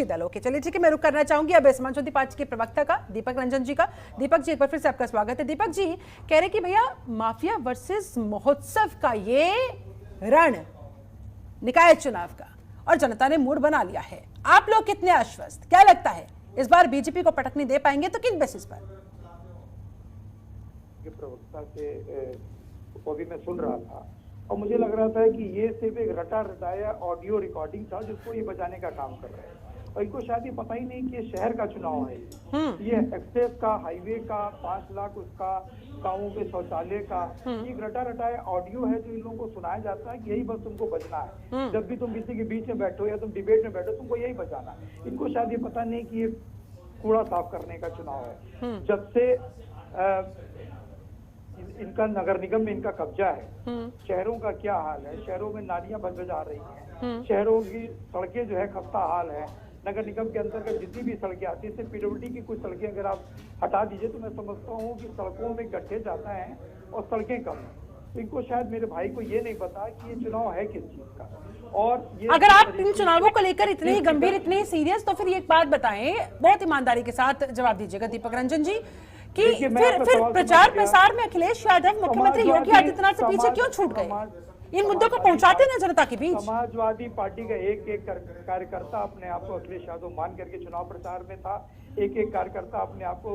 दलों के। चलिए ठीक है, मैं रुक करना चाहूंगी अब समाजवादी पार्टी के प्रवक्ता का दीपक रंजन जी का। दीपक जी, एक बार फिर से आपका स्वागत है। दीपक जी कह रहे कि भैया माफिया वर्सेस महोत्सव का ये रण निकाय चुनाव का और जनता ने मूड बना लिया है। आप लोग कितने आश्वस्त, क्या लगता है इस बार बीजेपी को पटकनी दे पाएंगे, तो किन बेसिस पर? प्रवक्ता के को भी मैं सुन रहा था और मुझे लग रहा था कि ये सिर्फ एक रटा रटाया ऑडियो रिकॉर्डिंग था जिसको ये बचाने का काम कर रहे हैं और इनको शायद ये पता ही नहीं कि ये शहर का चुनाव है। ये एक्सेस का, हाईवे का, 5 लाख उसका, गाँवों के शौचालय का, एक रटा रटाया ऑडियो है जो इन लोगों को सुनाया जाता है कि यही बस तुमको बचना है। जब भी तुम किसी के बीच में बैठो या तुम डिबेट में बैठो तुमको यही बचाना है। इनको शायद ये पता नहीं कि ये कूड़ा साफ करने का चुनाव है। जब से इनका नगर निगम में इनका कब्जा है, शहरों का क्या हाल है, शहरों में नालियां बंद जा रही हैं, शहरों की सड़कें जो है खस्ता हाल है। नगर निगम के अंतर्गत जितनी भी सड़कें आती है, सिर्फ पीडब्ल्यूडी की कुछ सड़कें अगर आप हटा दीजिए तो मैं समझता हूँ कि सड़कों में गड्ढे जाता है और सड़कें कम है। इनको शायद मेरे भाई को ये नहीं पता कि ये चुनाव है किस चीज का। और ये अगर आप इन चुनावों को लेकर इतने ही गंभीर, इतने ही सीरियस, तो फिर एक बात बताएं, बहुत ईमानदारी के साथ जवाब दीजिएगा दीपक रंजन जी, कि फिर प्रचार प्रसार में अखिलेश यादव मुख्यमंत्री योगी आदित्यनाथ से पीछे क्यों छूट गए? इन मुद्दों को पहुंचाते ना जनता के बीच। समाजवादी पार्टी का एक एक कार्यकर्ता अपने आप को अखिलेश यादव मान करके चुनाव प्रचार में था। एक एक कार्यकर्ता अपने आप को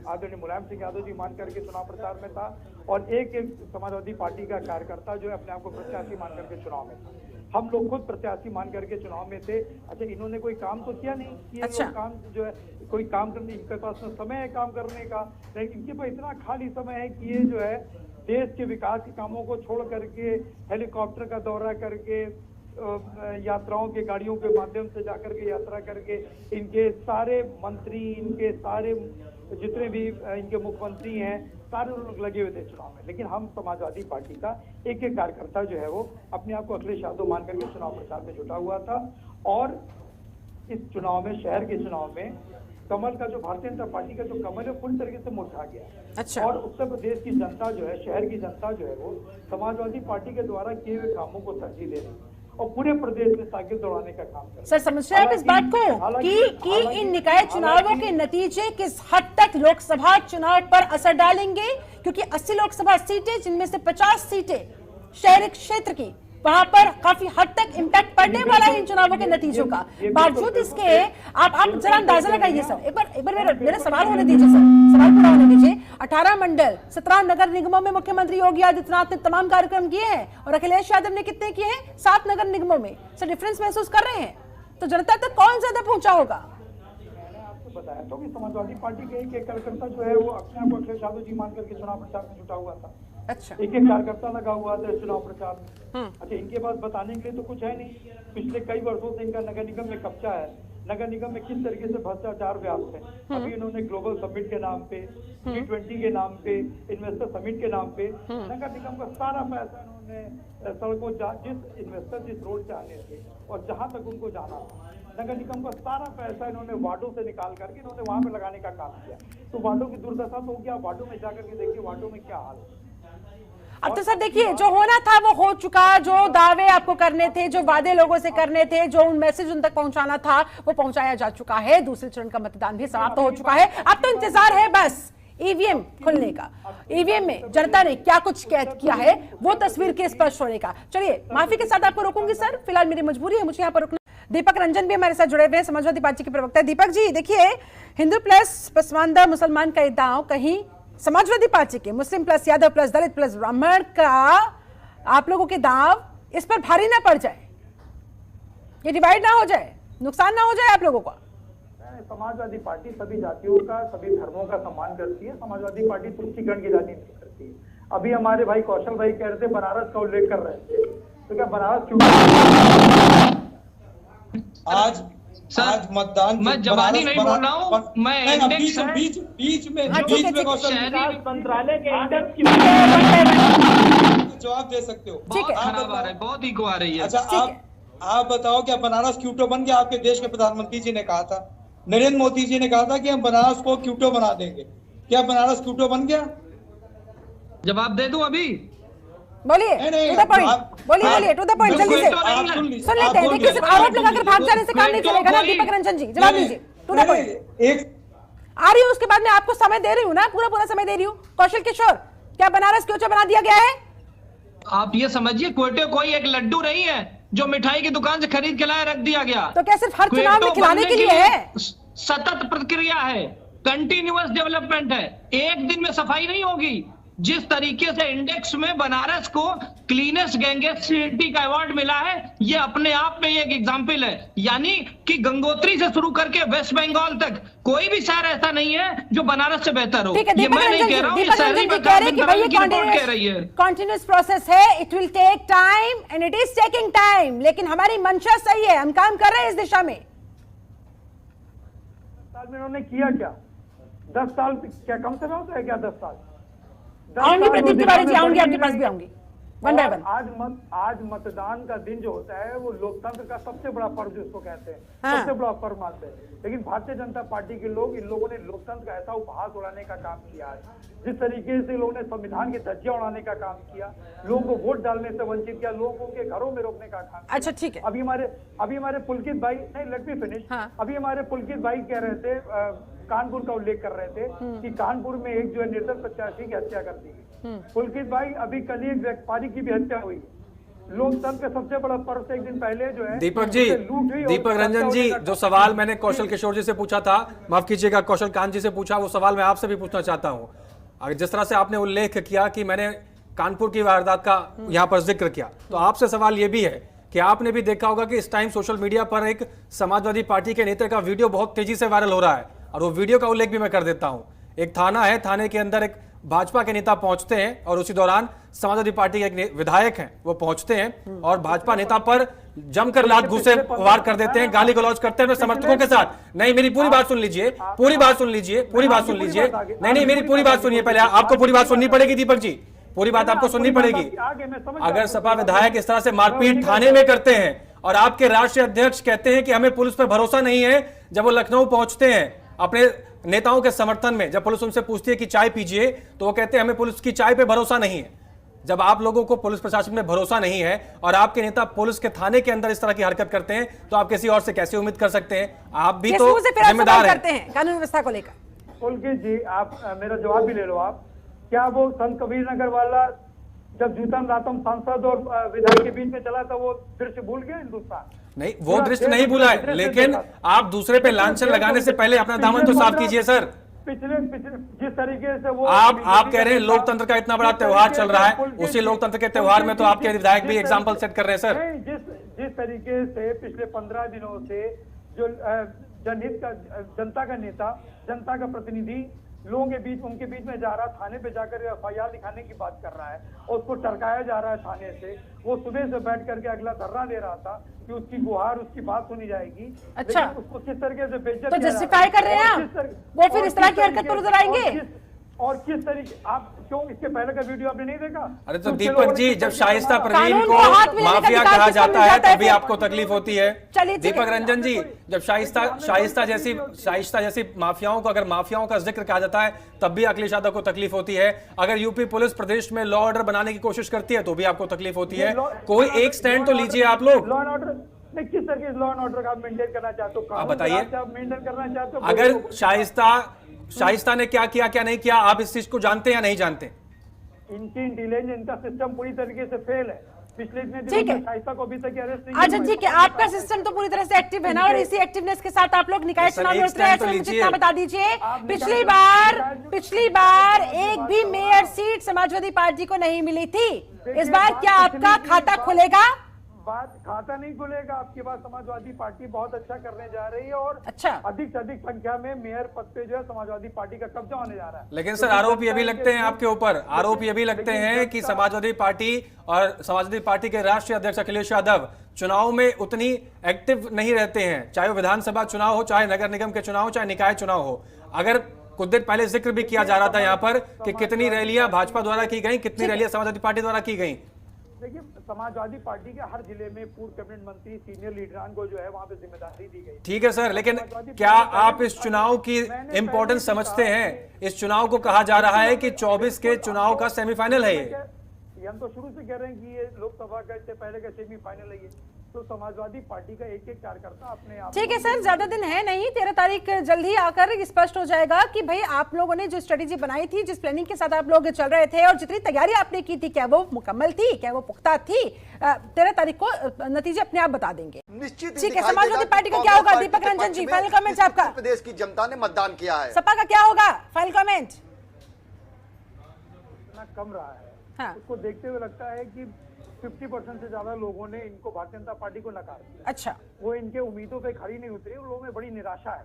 आदरणीय मुलायम सिंह यादव जी मान करके चुनाव प्रचार में था और एक एक समाजवादी पार्टी का कार्यकर्ता जो है अपने आप को प्रत्याशी मान करके चुनाव में था। हम लोग खुद प्रत्याशी मान करके चुनाव में थे। अच्छा, इन्होंने कोई काम तो किया नहीं कि अच्छा। काम जो है कोई काम करने, इनके पास समय है काम करने का, लेकिन इनके पास इतना खाली समय है कि ये जो है देश के विकास के कामों को छोड़ करके हेलीकॉप्टर का दौरा करके, यात्राओं के गाड़ियों के माध्यम से जाकर के यात्रा करके, इनके सारे मंत्री, इनके सारे जितने भी इनके मुख्यमंत्री हैं, सारे लोग लगे हुए थे चुनाव में। लेकिन हम समाजवादी पार्टी का एक एक कार्यकर्ता जो है वो अपने आप को अखिलेश यादव मान करके चुनाव प्रचार में जुटा हुआ था और इस चुनाव में, शहर के चुनाव में कमल का जो भारतीय जनता पार्टी का जो कमल है पूरी तरीके से मुरझा गया। अच्छा। और उत्तर प्रदेश की जनता जो है, शहर की जनता जो है वो समाजवादी पार्टी के द्वारा किए हुए कामों को तरजीह दे रही है और पूरे प्रदेश में साइकिल दौड़ाने का काम कर रहे हैं। सर, समझ रहे हैं आप इस बात को कि इन निकाय चुनावों के नतीजे किस हद तक लोकसभा चुनाव पर असर डालेंगे? क्योंकि 80 लोकसभा सीटें, जिनमें से 50 सीटें शहरी क्षेत्र की, वहां पर काफी हद तक इम्पैक्ट पड़ने वाला है इन चुनावों के नतीजों का। बावजूद इसके आप जरा अंदाजा लगाइए सर, एक बार मेरा सवाल होने दीजिए सर, सवाल पूरा होने दीजिए। 18 मंडल, 17 नगर निगमों में मुख्यमंत्री योगी आदित्यनाथ ने तमाम कार्यक्रम किए हैं और अखिलेश यादव ने कितने किए हैं? 7 नगर निगमों में। सर, डिफरेंस महसूस कर रहे हैं? तो जनता तक कौन ज्यादा पहुंचा होगा? मैंने आपको बताया तो कि समाजवादी पार्टी के एक कार्यकर्ता जो है वो अपने आप अखिलेश यादव जी मान करके चुनाव प्रचार में जुटा हुआ था। अच्छा। एक एक कार्यकर्ता लगा हुआ था चुनाव प्रचार में। अच्छा, इनके पास बताने के लिए तो कुछ है नहीं। पिछले कई वर्षों से इनका नगर निगम में कब्जा है। नगर निगम में किस तरीके से भ्रष्टाचार व्याप्त है। अभी इन्होंने ग्लोबल समिट के नाम पे, G20 के नाम पे, इन्वेस्टर समिट के नाम पे नगर निगम का सारा पैसा इन्होंने सड़कों, जिस इन्वेस्टर जिस रोड से आने थे और जहां तक उनको जाना था, नगर निगम का सारा पैसा इन्होंने वार्डों से निकाल करके इन्होंने वहां पे लगाने का काम किया। तो वार्डों की दुर्दशा तो हो गया। वार्डों में जाकर के देखिए वार्डों में क्या हाल है। अब तो सर देखिए, जो होना था वो हो चुका। जो दावे आपको करने थे, जो वादे लोगों से करने थे, जो उन मैसेज उन तक पहुंचाना था, वो पहुंचाया जा चुका है। दूसरे चरण का मतदान भी समाप्त हो चुका है। अब तो इंतजार है बस ईवीएम खुलने का। ईवीएम में जनता ने क्या कुछ कैद किया है वो तस्वीर के स्पष्ट होने का। चलिए, माफी के साथ आपको रोकूंगी सर, फिलहाल मेरी मजबूरी है, मुझे यहाँ पर रुकना। दीपक रंजन भी हमारे साथ जुड़े हुए हैं, समाजवादी पार्टी के प्रवक्ता। दीपक जी देखिए, हिंदू प्लस पसमानदा मुसलमान का दांव कहीं समाजवादी पार्टी के मुस्लिम प्लस यादव प्लस दलित प्लस ब्राह्मण का आप लोगों के दांव इस पर भारी ना पड़ जाए, ये डिवाइड ना हो जाए, नुकसान ना हो जाए आप लोगों का। समाजवादी पार्टी सभी जातियों का, सभी धर्मों का सम्मान करती है। समाजवादी पार्टी तुष्टिकरण की राजनीति करती है। अभी हमारे भाई कौशल भाई कह रहे थे, बनारस का उल्लेख कर रहे थे, तो क्या बनारस क्यों? आज मतदान, मैं जवानी नहीं बोल रहा हूँ, मैं बीच में मंत्रालय के इंडेक्स की जवाब दे सकते हो। ठीक है, खराब आ रहा है, बहुत इको आ रही है। अच्छा, आप बताओ, क्या बनारस क्यूटो बन गया? आपके देश के प्रधानमंत्री जी ने कहा था, नरेंद्र मोदी जी ने कहा था कि हम बनारस को क्यूटो बना देंगे। क्या बनारस क्यूटो बन गया? जवाब दे दूं अभी? बोलिए, नहीं, टू द पॉइंट, आप- बोलिए आप- बोलिए, टू द पॉइंट, जल्दी से आप सुन लीजिए, सुन लेते आप हैं। बोल देखिए, रहे सिर्फ हैं, आरोप लगाकर भाग जाने से काम नहीं चलेगा ना। कोई- दीपक रंजन जी जवाब दीजिए, टू द पॉइंट। एक आ रही हूँ, उसके बाद मैं आपको समय दे रही हूँ ना, पूरा पूरा समय दे रही हूँ। कौशल किशोर, क्या बनारस क्यों बना दिया गया है? आप ये समझिए, क्वेटे कोई एक लड्डू नहीं है जो मिठाई की दुकान से खरीद के लाए रख दिया गया। तो क्या सिर्फ हर चुनाव में क्वेटो खिलाने बनने के लिए है? सतत प्रक्रिया है, कंटिन्यूअस डेवलपमेंट है, एक दिन में सफाई नहीं होगी। जिस तरीके से इंडेक्स में बनारस को क्लीनेस्ट गैंगेस्ट सिटी का अवार्ड मिला है, ये अपने आप में एक एग्जाम्पल है। यानी कि गंगोत्री से शुरू करके वेस्ट बंगाल तक कोई भी शहर ऐसा नहीं है जो बनारस से बेहतर हो। ठीक है, ये दीपक मैं नहीं रंजन कह जी, रहा हूँ, ये दीपक शहरी रंजन जी कह रहे हैं कि भाई ये की रिपोर्ट कह रही है। कंटिन्यूअस प्रोसेस है, it will take time and it is taking time, लेकिन हमारी मंशा सही है, हम काम कर रहे हैं इस दिशा में। 10 साल में उन्होंने किया क्या? 10 साल क्या कम समय होता है क्या? 10 साल आऊंगी प्रदीप तिवारी जी, आऊंगी, आपके पास भी आऊंगी, वन बाय वन। आज मतदान का दिन जो होता है वो लोकतंत्र का सबसे बड़ा पर्व जिसको कहते हैं, हाँ। सबसे बड़ा पर्व मानते हैं। लेकिन भारतीय जनता पार्टी के लोग, इन लोगों ने लोकतंत्र का ऐसा उपहास उड़ाने का काम किया है, जिस तरीके से लोगों ने संविधान की धज्जियां उड़ाने का काम किया, लोगों को वोट डालने से वंचित किया, लोगों के घरों में रोकने का काम किया। अच्छा ठीक है, अभी हमारे पुलकित भाई, नहीं लेट मी फिनिश, हाँ। अभी हमारे पुलकित भाई कह रहे थे, कानपुर का उल्लेख कर रहे थे कि कानपुर में एक जो है निर्दल प्रत्याशी की हत्या कर दी गई। पुलकित भाई, अभी कल ही एक व्यापारी की भी हत्या हुई। लोकतंत्र का सबसे बड़ा पर्व से एक दिन पहले जो है दीपक जी, उसे लूट हुई और दीपक रंजन जी, हत्या होने का जो सवाल मैंने कौशल किशोर जी से पूछा था, माफ कीजिएगा कौशल कांत जी से पूछा, वो सवाल मैं आपसे भी पूछना चाहता हूं। अगर जिस तरह से आपने उल्लेख किया कि मैंने कानपुर की वारदात का यहां पर जिक्र किया, तो आपसे सवाल यह भी है कि आपने भी देखा होगा कि इस टाइम सोशल मीडिया पर एक समाजवादी पार्टी के नेता का वीडियो बहुत तेजी से वायरल हो रहा है, और वो वीडियो का उल्लेख भी मैं कर देता हूं। एक थाना है, थाने के अंदर एक भाजपा के नेता पहुंचते हैं और उसी दौरान समाजवादी पार्टी के एक विधायक हैं, वो पहुंचते हैं और भाजपा नेता पर जमकर लात घूसे वार कर देते हैं, गाली गलौज करते हैं अपने समर्थकों के साथ। नहीं, मेरी पूरी बात सुन लीजिए, पूरी बात सुन लीजिए, पूरी बात सुन लीजिए। नहीं, मेरी पूरी बात सुनिए पहले, आपको पूरी बात सुननी पड़ेगी दीपक जी, पूरी बात आपको सुननी पड़ेगी। अगर सपा विधायक इस तरह से मारपीट थाने में करते हैं और आपके राष्ट्रीय अध्यक्ष कहते हैं कि हमें पुलिस पर भरोसा नहीं है, जब वो लखनऊ पहुंचते हैं अपने नेताओं के समर्थन में, जब पुलिस उनसे पूछती है कि चाय पीजिए, तो वो कहते हैं हमें पुलिस की चाय पे भरोसा नहीं है। जब आप लोगों को पुलिस प्रशासन में भरोसा नहीं है और आपके नेता पुलिस के थाने के अंदर इस तरह की हरकत करते हैं, तो आप किसी और से कैसे उम्मीद कर सकते हैं? आप भी तो जिम्मेदार करते हैं कानून व्यवस्था को लेकर। पुलकित जी, आप मेरा जवाब भी ले लो। आप क्या वो संत कबीर नगर वाला जब जूतम रातम सांसद और विधायक के बीच में चला था, वो दृश्य भूल गया हिंदुस्तान? नहीं, वो दृश्य नहीं भूला है, लेकिन आप दूसरे पे लांछन लगाने से पहले अपना दामन तो साफ कीजिए सर। पिछले जिस तरीके से वो आप कह रहे हैं लोकतंत्र का इतना बड़ा त्योहार चल रहा है, उसी लोकतंत्र के त्योहार में तो आपके विधायक भी एग्जाम्पल सेट कर रहे हैं सर। जिस तरीके से पिछले 15 दिनों से जो जनहित का, जनता का नेता, जनता का प्रतिनिधि लोगों के बीच, उनके बीच में जा रहा, थाने पे जाकर एफआईआर दिखाने की बात कर रहा है और उसको टरकाया जा रहा है थाने से। वो सुबह से बैठ करके अगला धरना दे रहा था कि उसकी गुहार, उसकी बात सुनी जाएगी। अच्छा, उसको किस तरीके से बेइज्जत तो किया जा जस्टिफाई कर रहे हैं रहा है। आप? वो फिर इस तरह की हरकत पर उतर आएंगे? और किस तरीके, आप क्यों इसके पहले का वीडियो आपने नहीं देखा? अरे तो दीपक जी, जब शाइस्ता परवीन कानून को को हाथ में लेने का माफिया अधिकार कहा किसको जाता मिल है जाता है तभी फिर? आपको तकलीफ होती है। चलिए, दीपक रंजन जी, जब शाइस्ता जैसी माफियाओं को, अगर माफियाओं का जिक्र कहा जाता है तब भी अखिलेश यादव को तकलीफ होती है। अगर यूपी पुलिस प्रदेश में लॉ ऑर्डर बनाने की कोशिश करती है तो भी आपको तकलीफ होती है। कोई एक स्टैंड तो लीजिए आप लोग। लॉ एंड ऑर्डर नहीं, किस तरह के लॉ एंड ऑर्डर का आप मेंटेन करना चाहते हो? आप बताइए, मेंटेन करना चाहते हो? अगर शाइस्ता ने क्या किया क्या नहीं किया, आप इस चीज को जानते हैं या नहीं जानते? इनकी इंटेलिजेंस, इनका सिस्टम पूरी तरीके से फेल है। पिछले इतने ठीक दिनों है। में शाइस्ता को अभी तक अरेस्ट नहीं अच्छा ठीक है, आपका सिस्टम तो पूरी तरह से एक्टिव है ना, और इसी एक्टिवनेस के साथ आप लोग निकाय सर, चुनाव एक लड़ रहे हैं। stand तो मुझे लीजिए। इतना बता दीजिए, आप पिछली बार एक भी मेयर सीट समाजवादी पार्टी को नहीं मिली थी। इस बार क्या आपका खाता खुलेगा? बात खाता नहीं खुलेगा। आपके पास समाजवादी पार्टी बहुत अच्छा करने जा रही है और अच्छा, अधिक से अधिक संख्या में मेयर पद पे जो है समाजवादी पार्टी का कब्जा होने जा रहा है। लेकिन सर आरोप ये भी लगते हैं आपके ऊपर, आरोप ये भी लगते हैं कि समाजवादी पार्टी और समाजवादी पार्टी के राष्ट्रीय अध्यक्ष अखिलेश यादव चुनाव में उतनी एक्टिव नहीं रहते हैं, चाहे वो विधानसभा चुनाव हो, चाहे नगर निगम के चुनाव हो, चाहे निकाय चुनाव हो। अगर कुछ देर पहले जिक्र भी किया जा रहा था यहाँ पर कि कितनी रैलियां भाजपा द्वारा की गई, कितनी रैलियां समाजवादी पार्टी द्वारा की गई। देखिए, समाजवादी पार्टी के हर जिले में पूर्व कैबिनेट मंत्री, सीनियर लीडरान को जो है वहां पे जिम्मेदारी दी गई। ठीक है सर, लेकिन क्या आप इस चुनाव की इंपॉर्टेंस समझते हैं? इस चुनाव को कहा जा रहा है कि 24 के चुनाव का सेमीफाइनल है ये। ये हम तो शुरू से कह रहे हैं कि ये लोकसभा का इससे पहले का सेमीफाइनल है ये, तो समाजवादी पार्टी का एक एक कार्यकर्ता अपने आप। ठीक है सर, ज्यादा दिन है नहीं, 13 तारीख जल्द ही आकर स्पष्ट हो जाएगा कि भाई आप लोगों ने जो स्ट्रेटेजी बनाई थी, जिस प्लानिंग के साथ आप लोग चल रहे थे और जितनी तैयारी आपने की थी, क्या वो मुकम्मल थी, क्या वो पुख्ता थी? 13 तारीख को नतीजे अपने आप बता देंगे। निश्चित ठीक है, समाजवादी पार्टी का क्या होगा? दीपक रंजन जी, फाइनल कमेंट आपका। प्रदेश की जनता ने मतदान किया है। सपा का क्या होगा? Final comment. इतना कम रहा है, हाँ। उसको देखते हुए लगता है कि 50% से ज्यादा लोगों ने इनको भारतीय जनता पार्टी को नकार दिया। अच्छा, वो इनके उम्मीदों पे खड़ी नहीं उतरी, उन लोगों में बड़ी निराशा है,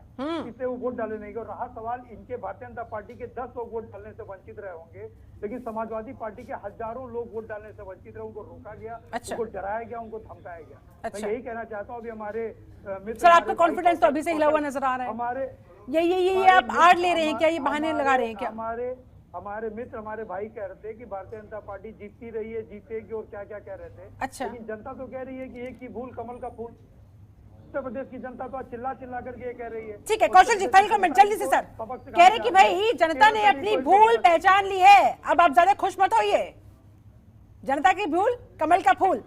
इससे वो वोट डाले नहीं गए। और रहा सवाल इनके भारतीय जनता पार्टी के 10 लोग वोट डालने से वंचित रहे होंगे, लेकिन समाजवादी पार्टी के हजारों लोग वोट डालने से वंचित रहे, उनको रोका गया, अच्छा। उनको डराया गया, उनको धमकाया गया। अच्छा। मैं यही कहना चाहता हूँ। अभी हमारे मित्र, सर आपका हमारे कॉन्फिडेंस तो अभी से हिला हुआ नजर आ रहा है। हमारे ये आप आड़ ले रहे हैं क्या? ये बहाने लगा रहे हैं क्या? हमारे मित्र, हमारे भाई कह रहे थे कि भारतीय जनता पार्टी जीतती रही है, जीतेगी, और क्या क्या कह रहे थे। अच्छा। लेकिन जनता तो कह रही है कि एक ही भूल कमल का फूल। उत्तर प्रदेश की जनता तो आज चिल्ला चिल्ला करके ये कह रही है। ठीक है, कौशल जी फाइनल कमेंट जल्दी से सर। कह रहे कि भाई जनता ने अपनी भूल पहचान ली है, अब आप ज्यादा खुश मत होइए। जनता की भूल कमल का फूल।